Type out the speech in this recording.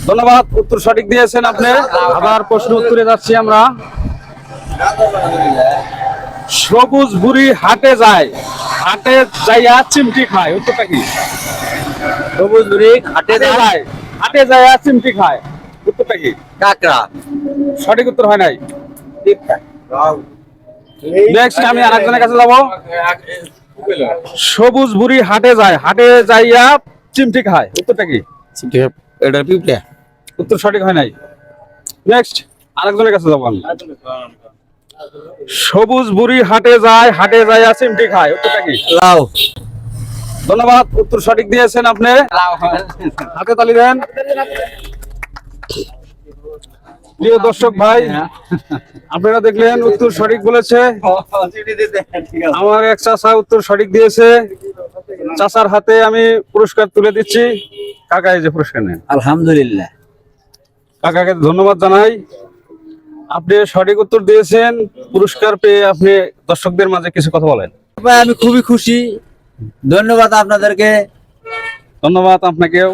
ধন্যবাদ, উত্তর সঠিক দিয়েছেন আপনি। আবার প্রশ্ন উত্তরে যাচ্ছি আমরা। সবুজ বুড়ি হাটে যায়, হাটে যাইয়া চিমটি খায়, উত্তরটা কি? সবুজ বুড়ি হাটে যায়, হাটে যাইয়া চিমটি খায়, উত্তরটা কি? কাকড়া। সঠিক উত্তর হয় নাই। নেক্সট আমি আরেকজনের কাছে যাব। সবুজ বুড়ি হাটে যায়, হাটে যাইয়া চিমটি খায়, উত্তরটা কি? এটা পিঁপড়ে। উত্তর সঠিক হয় নাই। নেক্সট আরেকজনের কাছে যাব আমি। সবুজ বুড়ি হাটে যায়, হাটে যাইয়া চিমটি খায়, উত্তরটা কি? লাউ। ধন্যবাদ, উত্তর সঠিক দিয়েছেন আপনি। হাতে তালি দেন। প্রিয় দর্শক ভাই, আপনারা দেখলেন উত্তর সঠিক বলেছে। আমার এক চাচা উত্তর সঠিক দিয়েছে। চাচার হাতে আমি পুরস্কার তুলে দিচ্ছি। কাকা এই যে পুরস্কার নেন। আলহামদুলিল্লাহ। কাকাকে ধন্যবাদ জানাই। আপনি সঠিক উত্তর দিয়েছেন, পুরস্কার পেয়ে আপনি দর্শকদের মাঝে কিছু কথা বলেন। আমি খুবই খুশি, ধন্যবাদ আপনাদেরকে। ধন্যবাদ আপনাকেও।